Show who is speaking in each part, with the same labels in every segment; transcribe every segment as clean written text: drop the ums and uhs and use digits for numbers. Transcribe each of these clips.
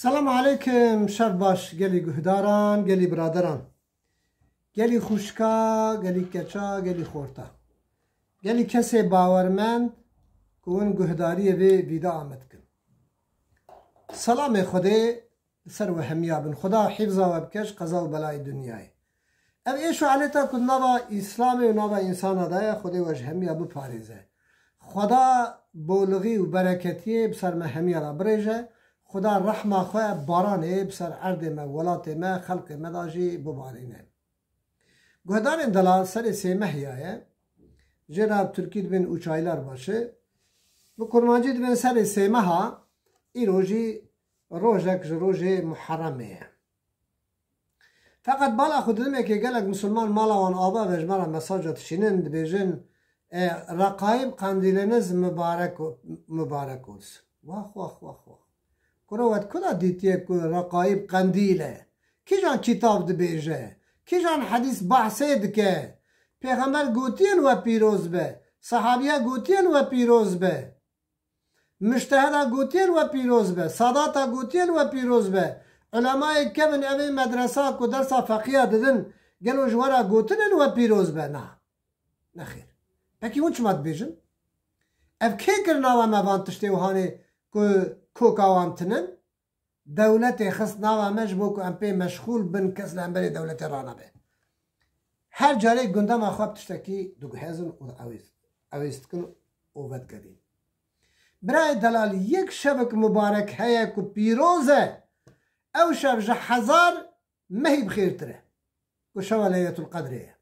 Speaker 1: سلام علیکم. شب باش گلی گهداران، گلی برادران، گلی خوشکا، گلی کچا، گلی خورتا، گلی کسی باورمند که اون گهداری ویدا آمد کن. سلام خدا سر و همیا بن خدا حفظه و بکش قضا و بلای دنیای او ایشو علیتا کن نوا اسلام و نوا انسان دای خدا وجه همیا بپاریزه. خدا بولغی و برکتی بسر ما همیا را بریجه. خدا رحمه خواه بارانه بسر عرض ما ولات ما خلق ما داجی ببارینه. گهدار اندلال سر سیمه هیایه جناب ترکید بین اوچایلار باشه و کرمانجید بین سر سیمه ها ای روژک روژه محرمه. فقط بالا خود دمه که گلک مسلمان مالا وان آبا وجمارا مساجات شینند بیجن رقایب قندیلنز مبارک اوز. واخ واخ واخ واخ کروات کدا دیتیه که رقایب قندیله کی جان کتاب ده بیجه کی جان حدیث بحثه دکه پیغمبر گوتین و پیروز به صحابیه گوتین و پیروز به مجتهدا گوتین و پیروز به ساداتا گوتین و پیروز به علماء کبن اوی مدرسه کو درسا فقیه ددن گلو جوارا گوتین و پیروز به نه نخیر پکی اون چمات بیجن اف که کرنا و موانتشتی و هانه که کوکاوامتنن دولت خص ناوا مجبو که امپی مشغول بن کس لنبری دولت رانا به هر جاره گنده ما خواب تشتکی دوگه هزن و اویست کن و ود کردیم برای دلال یک شبک مبارک هیا که پیروزه او شب جه هزار مهی بخیر تره که شو لیلت القدره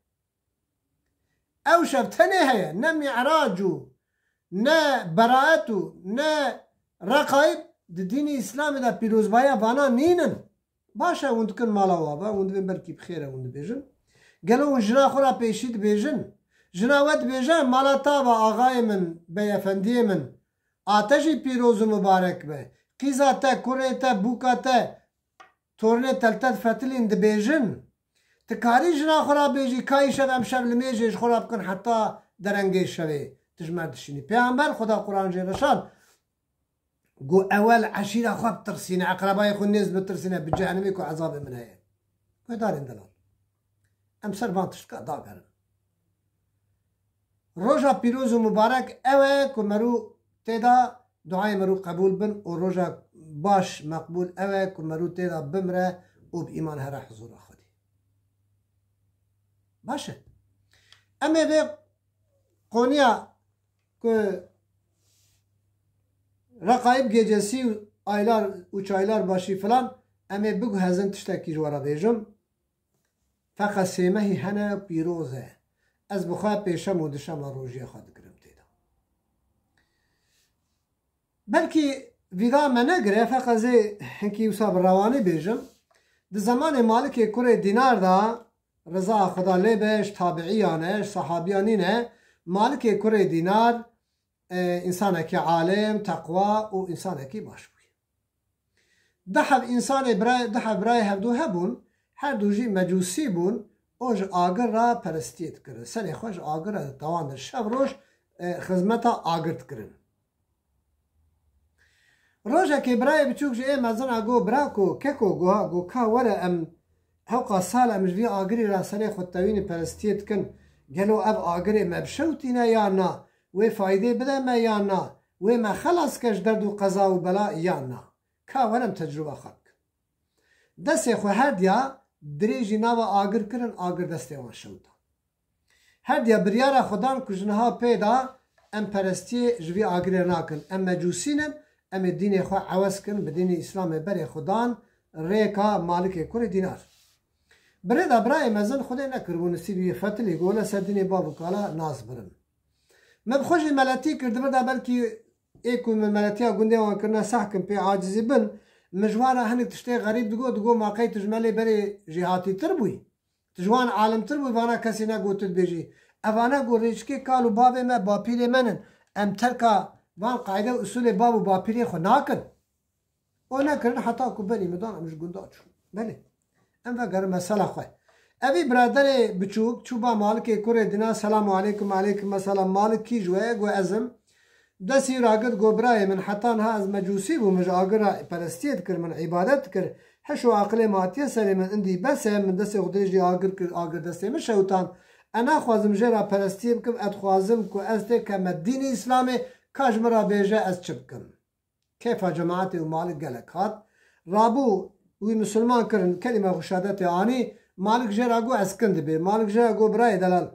Speaker 1: او شب تنه هیا نه معراجو نه براعتو نه رقایب دین اسلام دا پیروز بایا وانا نینن باشه اوند کن مالا وابا اوند بین برکی بخیره اوند بیجن گلو اون جنا خورا پیشید بیجن جنا ود بیجن مالا تا و آغای من بیفندی من آتشی پیروز و مبارک به قیزا تا کوره تا بوکا تا تورنه تلتت فتلین دی بیجن تکاری جنا خورا بیجی کایی شد امشب لمیجش خورا بکن حتی درنگی شوی تجمع دشینی پیامبر خدا قرآن جیرشان گو اول عشیره خواب ترسینه اقربای خود نیز بترسینه بجهنمی که عذاب منه گوی دارین دلال امسر بانتش که دا کرن روژا پیروز و مبارک اوه که مرو تیدا دعای مرو قبول بن و روژا باش مقبول اوه که مرو تیدا بمره و به ایمان هره حضور خودی باشه اما به قونیا که رقایب گیجسی و آیلار و چایلار باشی فلان اما بگو هزن تشتکی جوارا بیجم فقط سیمهی هنه پیروزه از بخواه پیشم و دشم و روژی خود گرم تیدا بلکه ویدا منه گره فقط زی هنکی وصاب روانی بیجم ده زمان مالک کره دینار دا رضا خدا لیبش تابعیانش صحابیانینه مالک کره دینار انسان که عالم تقوا و انسان که باش بوی ده انسان برای هفدو هبون هر دوجی مجوسی بون اوج آگر را پرستیت کرد سنی خوش آگر را توان شب روش خدمت آگرد کرن روژه که برای بچوک جه مزن اگو براکو ککو گو که وره ام هوقا سال امجوی آگری را سنی خود توین پرستیت کن گلو اب آگری مبشوتینه یا نه و فایده بده ما یا نه و ما خلاص کش درد و قضا و بلا یا نه که ورم تجربه خاک دسته خو هر دیا دریجی ناو آگر کرن آگر دسته وان شوتا هر دیا بریارا خودان کجنها پیدا ام پرستی جوی آگر ناکن ام مجوسینن ام دین خو عوض کن به دین اسلام بری خودان ریکا مالک کل دینار بردا برای مزن خود نکربون سیبی فتلی گوله سردین بابو کالا ناز برن ما بخوشی ملتی کرده برده بلکی ایکو من ملتی ها گنده وان کرنا سحکم پی عاجزی بن مجوارا هنگ تشتی غریب دگو ماقای تجملی بری جهاتی تر بوی تجوان عالم تر بوی وانا کسی نگو تد بیجی اوانا گو ریچکی کالو باب ما باپیر منن ام ترکا وان قاعده اصول باب و باپیری خو ناکن او نکرن حتی کو بنی مدان امش گنده چو بله ام وگر مسئله خواه اوی برادر بچوک چوبا مالک کره دینا سلام علیکم علیکم السلام مالک کی جوه گو ازم دەستی ڕاگرت گۆبرایە من حەتانها ئەس مەجووسی بوو مژ ئاگرا پەرستیت کرد من عیبادەت کرد هەش و عەقلێ ماتیە سەرێ من ئەندی بەسێ من دەستێ خودێژی ئاگر کرد ئاگر دەستێ من شەوتان ئەنا خوازم ژێرا پەرستی بکەم ئەدخوازم کو ئەس تێ کەمە دینی ئیسلامێ کاژمرا بێژە ئەس چ بکەم کێفا جەماعەتێ و مالک گەلک هات ڕابوو وی مسلمان کردن کەلیمە خوشادەتێ ئانی مالک ژێرا گو ئەسکن دەبێ مالک ژێرا گۆ برایە دەلال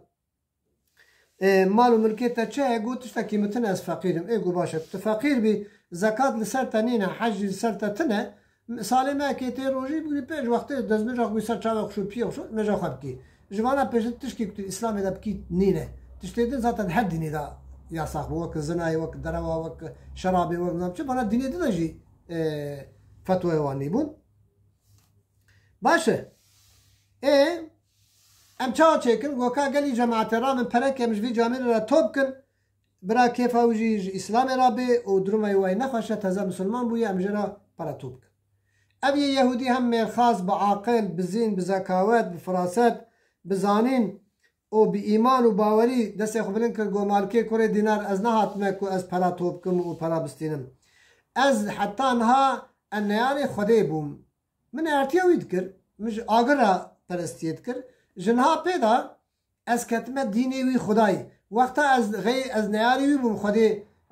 Speaker 1: مال و ملکێتە چایە گو تشتێکی متن ئەس فەقیرم ئێگو باشە تو فەقیر بی زەکات لەسەرتە نینە حەجی لەسەرتە تنە ساڵێ ماکێ تێ ڕۆژی بگری پێش وەختێ دەست مێژە خوی سەر چاوە خوش و پیە و مێژە خوا بکی ژوانە پێشت تشکی کوتی ئیسلامێدا بکیت نینە تشتێ زاتەن هەر دینێدا یاساق بوو وەک زنای وەک دەرەوە وەک شەرابێ وەک نام چ بەڵا دینێ دەژی فتوایوانی بوون باشە ئەم چاوە چێکن گۆکا گەلی جەماعەتێڕا من پەرەکێ مژوی جامێنەرە تۆ بکن برا کێفاوژی ئیسلامێرا بێ و درومای وای نەخۆشە تەزە مسلمان بووی ئەمژێرا پەرە تۆ بکن ئەو یەهودی هەم مێرخاس بە عاقل بزین بزەکاوەت بفراسەت بزانین و بئیمان و باوەری دەستێ خۆ بلند کرد گۆمارکێ کوڕێ دینار ئەس نەهاتمە کو ئەس پەرا تۆ بکەم و پەرا بستێنم ئەس حەتانها ئەنەیانێ خودێ بووم من ئارتیاوی کرد مژ ئاگرا پەرستیت کرد ژنها پێدا ئەس کەتمە دینێ وی خودایی وەختا ئەس نەیاری وی بووم خودێ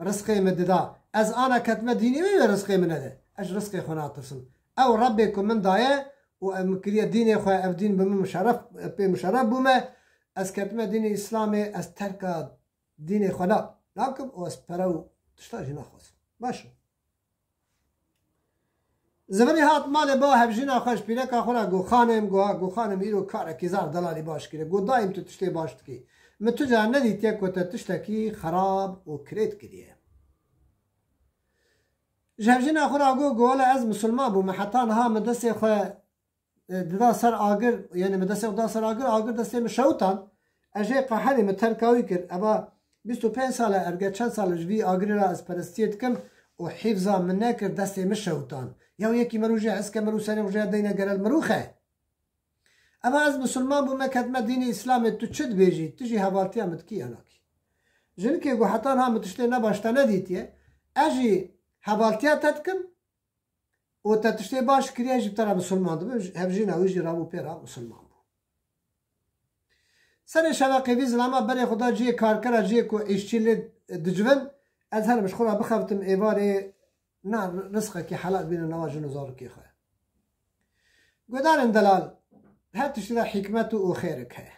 Speaker 1: ڕزقێ من ددا ئەس ئانا کەتمە دینێ وی ڕزقێ من نەدە ئەش ڕزقێ خۆ ناترسم ئەو ڕەبێک و من دایە و ئەم کریە دینێ خۆ ئەف دین بە من پێ مشەرەف بوومە ئەس کەتمە دینی ئیسلامێ ئەس تەرکە دینێ خۆ ناکەم و ئەس پەرە و تشتاژی ناخوازم باشە زمانی هات مالێ با هەبژینا خۆش پیرەکە خۆرا گۆخانم گۆخانم ئیرۆ کارێکی زار دەڵالی باش کرێ گۆ دایم تو تشتێ باش دکەی من تو جار نەدیتێ کۆتە تشتێکی خراپ و کرێت کردیە هەبژینا خۆرا گۆلە ئەس مسلمان بوومە حەتانها من دەستێ خۆ ددا سەر ئاگر یعنی من دەستێ دا سەر ئاگر دەستێ من شەوتان ئەژێ قەحەلی من تەرکاوی کرد ئەبا 25 ساڵە ئەرگە چەند ساڵە ژوی ئاگرێرا ئەس پەرستیت کەم و حیفزا من نەکرد دەستێ من شەوتان یا یەکی مەروژێ ئەسکە مەرو سەرێ ڕژێ دەینە گەرەل مەروخە ئەمە ئەس مسلمان بوومە کەتمە دینی ئیسلامێت تو چت بێژی تژی هەواڵتیا متکی هەناکی ژنکێ گو حەتان ها تشتێ نەباشتە نەدیتیە ئەژی هەواڵتیا تەتکم و تە تشتێ باش کریژی تەرا مسلمان دەبێ هەبژینا ویژی ڕابوو پێرا مسلمان بوو سەرێ شەوە قێوی زلامە بەرێ خوددا جێ کارکەرە جێ و ئیشچی لێ دجبن ئەز هەرمش خۆرا بخەوتم ئێوارێ نا رزقێکی حەلال بینە نەوا ژن و زارۆکی خۆیە گۆدارن دەلال هەر تشتدا حیکمەت و خێرک هەیە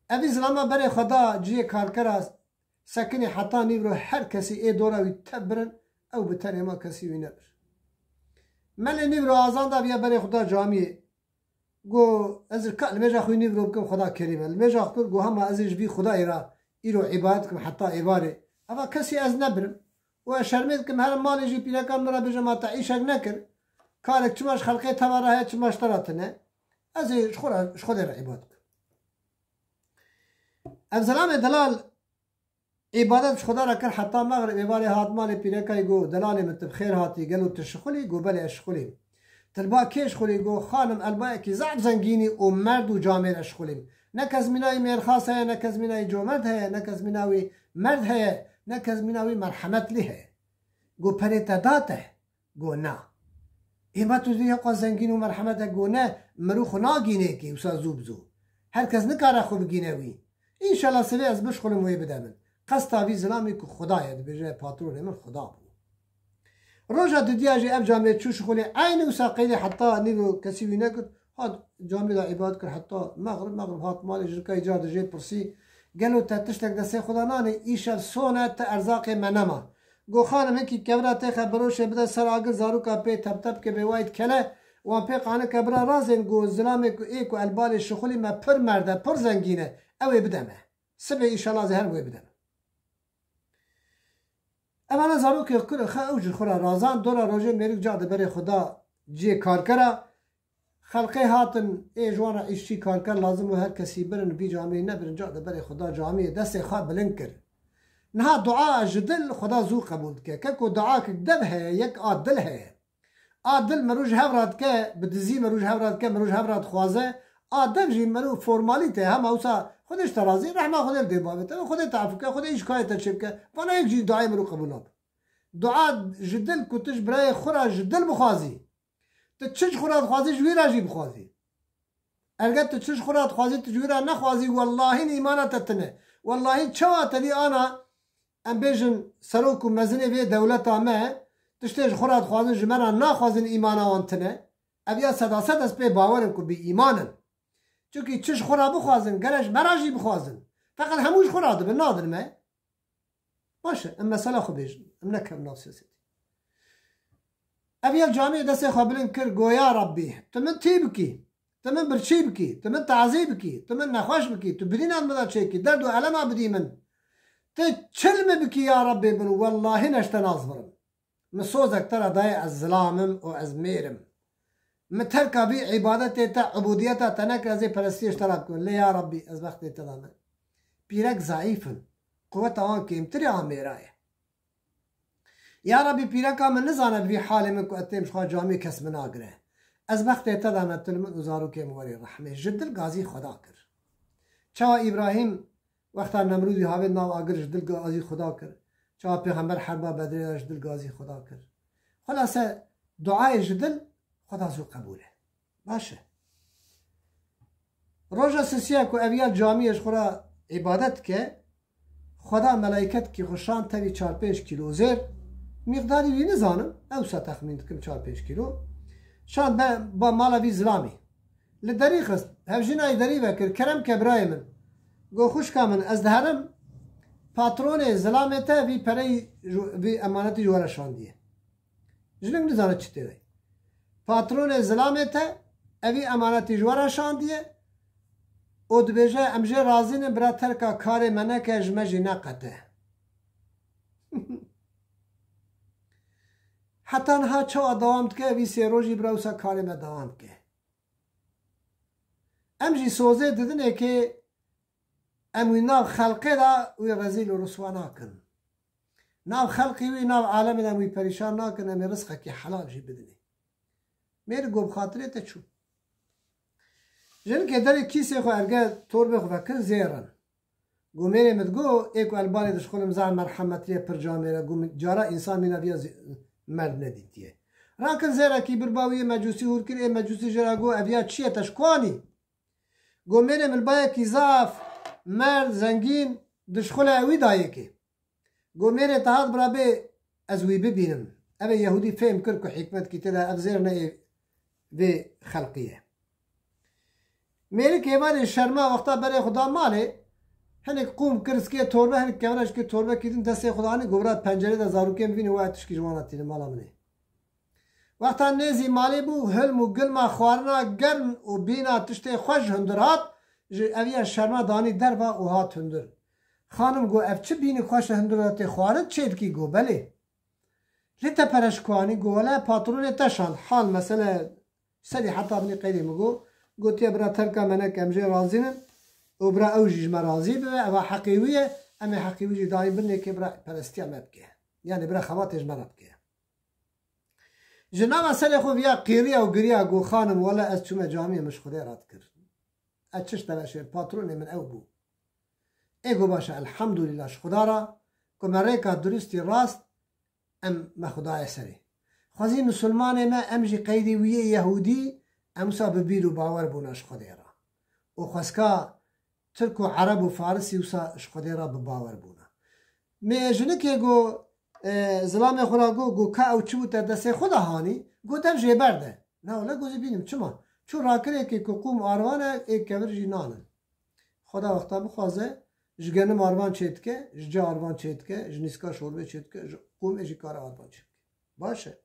Speaker 1: ئەوی زلامە بەرێ خوددا جێ کارکەرە سەکنی حەتا نیڤرۆ هەر کەسی ئێ دۆراوی تەبرن ئەو بتەرێمە کەسی وی نەبر مەلێ نیڤرۆ ئازاندا بیا بەرێ خوددا جامیێ گۆ ئەز لەمێژا خوی نیڤرۆ بکەم خوددا کەریمە لەمێژا کرد گۆ هەما ئەزیش بی خودایرا ئیرۆ عیبادەت بکەم حەتا ئێوارێ ئەوە کەسی ئەز نەبرم و شەرمێت کەم هەر ماڵێژی پیرەکان مرا بێژە ما تەعیشەک نەکرد کارێک چماش خەڵقەی تەوارە هەیە چماش تەراتنە ئەزێ خۆدێرە عیبادەت بکەم ئەم زەلامێ دەلال عیبادەت خوددا کرد حەتا مەغرب ئێوارێ هات مالێ پیرەکەی گۆ دەلالێ من بخێر هاتی گەل و تشخولی گۆ بەلێ ئەشخولیم تلبا کێش خولی گۆ خانم ئەلبایەکی زەعب زەنگینی و مەرد و جامێر ئەشخولیم نەکەس میناوی مێرخاس هەیە نەکەس میناوی جۆمەرد هەیە نەکەس میناوی مەرد هەیە نەکەس میناوی مەرحەمەت لی هەیە گۆ پەرێتە داتە گۆ نا ئێمە تو قا زەنگین و مەرحەمەتە گۆ نە مروخ ناگینێکی وسا زوو بزوو هەر کەس نکارە خۆ بگینەوی ئینشەڵا سەوێ ئەس بشخولم وێ بدە من قەستاوی زلامی کو خودایە دەبێژێ پاترۆنێ من خوددا بوو ڕۆژە دودیاژی ئەم جامێ چوش خولی عینی وسا قەیدێ حەتا نیڤ کەسی وی نەکرد هات جامێدا عیباد کرد حەتا مەغرب هات ماڵێ ژرکای جا دەژێت پرسی گەلو تە تشتێک دەسێ خوددا نانێ ئیشە سۆنە تە ئەرزاقێ مەنەما گۆ خانم هەنکی کەبرا تێخە بەرۆشێ بدە سەر ئاگر زاروکا پێ تەبتەب کە بێ وایت کەلە وان پێ قانە کەبرا رازێن گۆ زلامێک و ئێک و ئەلبالێ شخولی مە پڕ مەردە پڕ زەنگینە ئەوێ بدەمە سبێ ئیشەڵا هەر وێ بدەمە ئەمانە زارۆکێ کرد خە ئەو ژ خۆرا رازان دۆرە ڕۆژێ مێرک جا دەبەرێ خوددا جێ کارکەرە خەڵقەی هاتن ئێ ژوانە ئیشچی کارکەر لازم و هەر کەسی برن بی جامێ نەبرن جا دەبەرێ خوددا جامێ دەستێ خوا بلند کرد نها دعا ji dil xweda zû qebûl dike ke ku duakek dev heye yek a dil heye a dil mirûj hevra dike bi dizî mirûj hevra dike mirûj hevra dixwaze a dev jî mirû formalîte hema wisa خودش ترازی رحمه خودت دیبابت خودت تعفو که خودت ایش کاری تشب که وانا یک جی دعای منو قبول ناب دعا جدل کتش برای خورا جدل بخوازی تو چش خورا خوازی جویرا جی بخوازی اگر تو چش خورا خوازی تو جویرا نخوازی والله ایمانت تنه والله چوا تدی آنا ام بیجن سروک و مزنه وی دولت آمه تشتیج خورا خوازی جمرا نخوازین ایمانا وانتنه اویا صداست از پی باورم که بی ایمانن چونکه چش خورا بخوازن گرش مراجی بخوازن فقط هموش خورا ده به نادر ما باشه ام مسئله خو بیجن ام نکم ناسیسی اویا جامعه دست خوابلن کر گویا ربی تو من تی بکی تو من برچی بکی تو من تعذی بکی تو من نخوش بکی تو بدین آن مدا چه کی درد و علم بدی من تو چلم بکی یا ربی من والله نشت نازبرم مسوز اکتر ادای از ظلامم و از میرم متركا بي عبادتي تا عبوديتها تنك زي پرستي اشتراك كون لي يا ربي از وقت تدامن بيرك ضعيفن قوة آن كيمتري آميراي يا ربي بيرك من نزاند في حال من كو اتمش خوا جامي كس من آگره از وقت تدامن تلمن وزارو كي موري رحمه جدل غازي خدا كر چا إبراهيم وقتا نمرودي هاوه ناو آگر جدل غازي خدا كر چا پیغمبر حربا بدري جدل غازي خدا كر خلاصه دعاء جدل خدا زو قبوله باشه روژا سسیه که اویات جامعش خورا عبادت که خدا ملائکت که خوشان تاوی 4-5 کیلو زیر مقداری وی نزانم اوسا تخمین کم 4-5 کیلو شان با مالا زلامی لدری خست هفجین ای دری بکر کرم کبرای من گو خوش کامن از دهرم پاترون زلامتا وی پری وی امانتی جوارا شاندیه جنگ نزانه چی تیره پاترون زلامته اوی امانتی جوارا شاندیه او دبیجه امجه رازین برا ترکا کار منه که اجمجی نقته حتی انها چوا دوام که اوی سی روژی براوسا کار ما دوام که امجی سوزه دیدنه که اموی ناو خلقه دا وی رزیل و رسوا ناکن ناو خلقی وی ناو عالم دا اموی پریشان ناکن امی رزقه که حلال جی بدنی میره گو بخاطره تا چون جن که در کیسه خو ارگه طور بخو فکر زیرن گو میره مدگو ایکو البانی دش خونم زن مرحمتیه پر جامعه گو جارا انسان مینا بیا مرد ندیدیه راکن زیره کی برباوی مجوسی هور کر ای مجوسی جرا گو اویا چیه تشکوانی گو میره ملبایه کی زاف مرد زنگین دش خول اوی دایه که گو میره تحاد برابه از وی ببینم اوه یهودی فهم کر که حکمت کی تدا افزیر نه به خلقیه میره که ایمان شرما وقتا برای خدا ماله هنک قوم کرس که توربه هنک کمرش که توربه کدین دست خدا هنک گورات پنجره دا زارو که میبینی وای تشکی جواناتی مالا منه وقتا نیزی مالی بو حلم و گلما خوارنا گرم و بینا تشتی خوش هندرات اویا شرما دانی در با او هات هندر خانم گو اف چه بینی خوش هندرات خوارد چید کی گو بله لیتا پرشکوانی گو ولا پاترون تشان حال مثلا سدی حتی بنی قیدی مگو گوتی برا ترکا منه کمجه رازینم و برا اوجیج مرازی ببه او حقیویه اما حقیویجی دایم بنه که برا پرستی همه بکه یعنی برا خواتش مرا بکه جناب اصلا خو بیا قیریا و گریا گو خانم ولا از چوم جامعه مش خدا راد کرد اچش تباشر پاترون من او بو ایگو باشه الحمدلله خدا را که مریکا درستی راست ام ما خدای سری خوزی مسلمان ما امجی قیدی ویه یهودی امسا ببیر و باور بوناش خودی را و خوزکا ترک و عرب و فارسی وسا خودی را بباور بونا می جنه گو زلام خورا گو که او چو تا دست خدا هانی گو در جبرده نه ولی گوزی بینیم چما چون راکره که قوم آروانه ایک کبر جینانه خدا وقتا بخوازه جگنم آروان چید که جا آروان چید که جنیسکا شوربه چید که قوم ایجی کار آروان چید باشه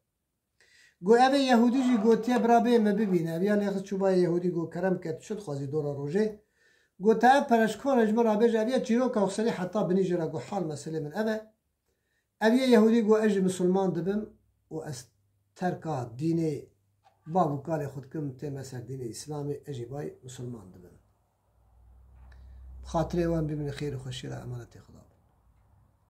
Speaker 1: گو اوه یهودی جی گوتیه برابه ما ببینه اویا لیخص چوبا یهودی گو کرم کت شد خوازی دورا روژه گو تا پرشکان اجمه رابه جا اویا چیرو که اخسری حتی بنی جرا گو حال مسئله من اوه یهودی گو اجی مسلمان دبم و از ترکا دین بابو کال خود کم تی مثل دین اسلامی اجی بای مسلمان دبم خاطره وان ببین خیر و خوشی را امانت خدا